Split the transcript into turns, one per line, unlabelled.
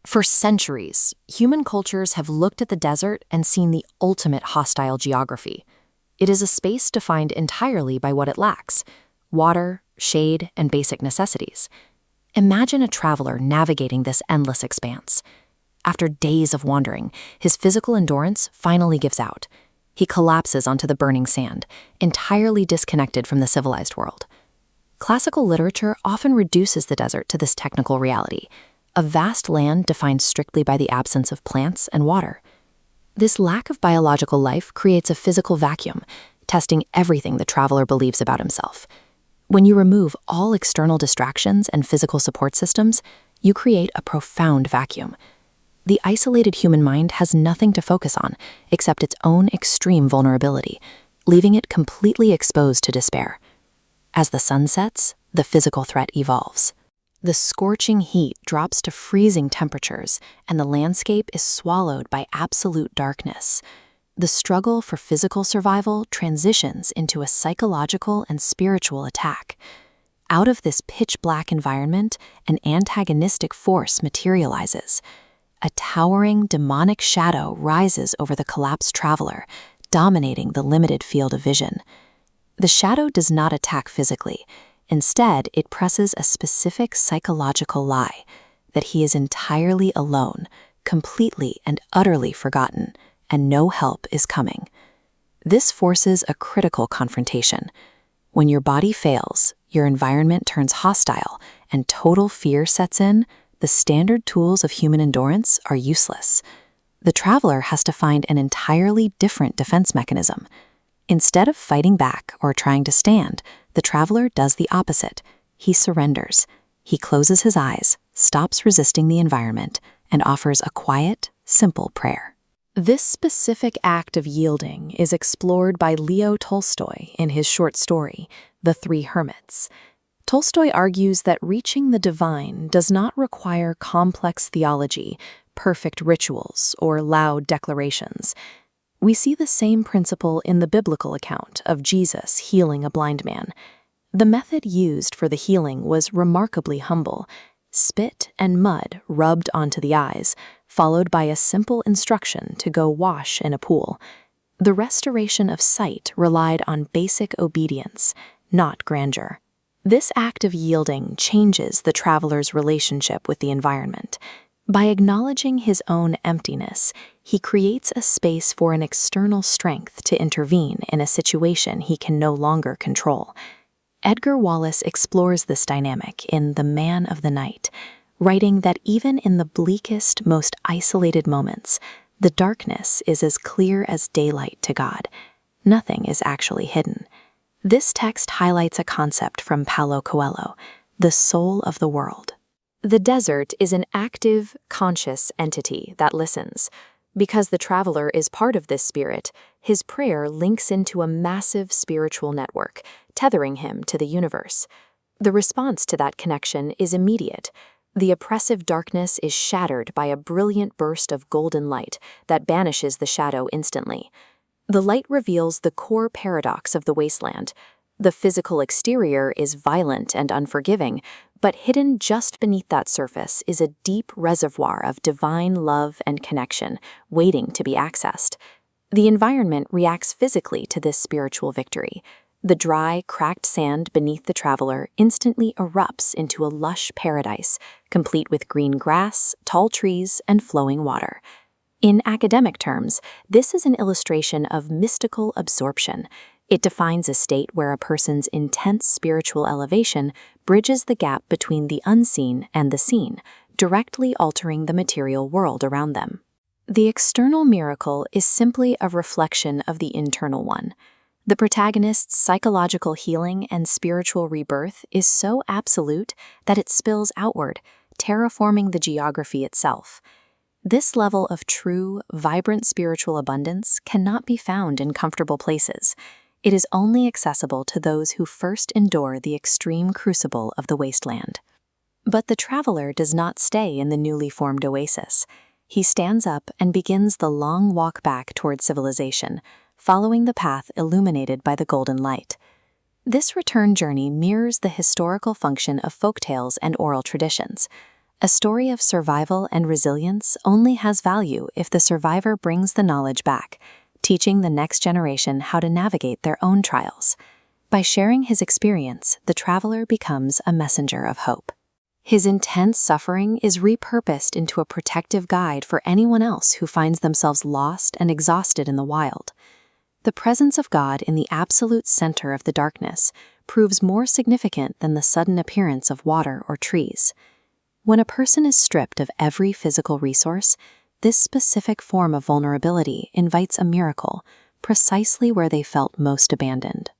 For centuries, human cultures have looked at the desert and seen the ultimate hostile geography. It is a space defined entirely by what it lacks: water, shade, and basic necessities. Imagine a traveler navigating this endless expanse. After days of wandering, his physical endurance finally gives out. He collapses onto the burning sand, entirely disconnected from the civilized world. Classical literature often reduces the desert to this technical reality: a vast land defined strictly by the absence of plants and water. This lack of biological life creates a physical vacuum, testing everything the traveler believes about himself. When you remove all external distractions and physical support systems, you create a profound vacuum. The isolated human mind has nothing to focus on except its own extreme vulnerability, leaving it completely exposed to despair. As the sun sets, the physical threat evolves. The scorching heat drops to freezing temperatures, and the landscape is swallowed by absolute darkness. The struggle for physical survival transitions into a psychological and spiritual attack. Out of this pitch-black environment, an antagonistic force materializes. A towering demonic shadow rises over the collapsed traveler, dominating the limited field of vision. The shadow does not attack physically. Instead, it presses a specific psychological lie: that he is entirely alone, completely and utterly forgotten, and no help is coming. This forces a critical confrontation. When your body fails, your environment turns hostile, and total fear sets in, the standard tools of human endurance are useless. The traveler has to find an entirely different defense mechanism. Instead of fighting back or trying to stand, the traveler does the opposite. He surrenders. He closes his eyes, stops resisting the environment, and offers a quiet, simple prayer. This specific act of yielding is explored by Leo Tolstoy in his short story, The Three Hermits. Tolstoy argues that reaching the divine does not require complex theology, perfect rituals, or loud declarations. We see the same principle in the biblical account of Jesus healing a blind man. The method used for the healing was remarkably humble: spit and mud rubbed onto the eyes, followed by a simple instruction to go wash in a pool. The restoration of sight relied on basic obedience, not grandeur. This act of yielding changes the traveler's relationship with the environment. By acknowledging his own emptiness, he creates a space for an external strength to intervene in a situation he can no longer control. Edgar Wallace explores this dynamic in The Man of the Night, writing that even in the bleakest, most isolated moments, the darkness is as clear as daylight to God. Nothing is actually hidden. This text highlights a concept from Paulo Coelho: the soul of the world. The desert is an active, conscious entity that listens. Because the traveler is part of this spirit, his prayer links into a massive spiritual network, tethering him to the universe. The response to that connection is immediate. The oppressive darkness is shattered by a brilliant burst of golden light that banishes the shadow instantly. The light reveals the core paradox of the wasteland. The physical exterior is violent and unforgiving, but hidden just beneath that surface is a deep reservoir of divine love and connection, waiting to be accessed. The environment reacts physically to this spiritual victory. The dry, cracked sand beneath the traveler instantly erupts into a lush paradise, complete with green grass, tall trees, and flowing water. In academic terms, this is an illustration of mystical absorption. It defines a state where a person's intense spiritual elevation bridges the gap between the unseen and the seen, directly altering the material world around them. The external miracle is simply a reflection of the internal one. The protagonist's psychological healing and spiritual rebirth is so absolute that it spills outward, terraforming the geography itself. This level of true, vibrant spiritual abundance cannot be found in comfortable places. It is only accessible to those who first endure the extreme crucible of the wasteland. But the traveler does not stay in the newly formed oasis. He stands up and begins the long walk back toward civilization, following the path illuminated by the golden light. This return journey mirrors the historical function of folktales and oral traditions. A story of survival and resilience only has value if the survivor brings the knowledge back, teaching the next generation how to navigate their own trials. By sharing his experience, the traveler becomes a messenger of hope. His intense suffering is repurposed into a protective guide for anyone else who finds themselves lost and exhausted in the wild. The presence of God in the absolute center of the darkness proves more significant than the sudden appearance of water or trees. When a person is stripped of every physical resource, this specific form of vulnerability invites a miracle, precisely where they felt most abandoned.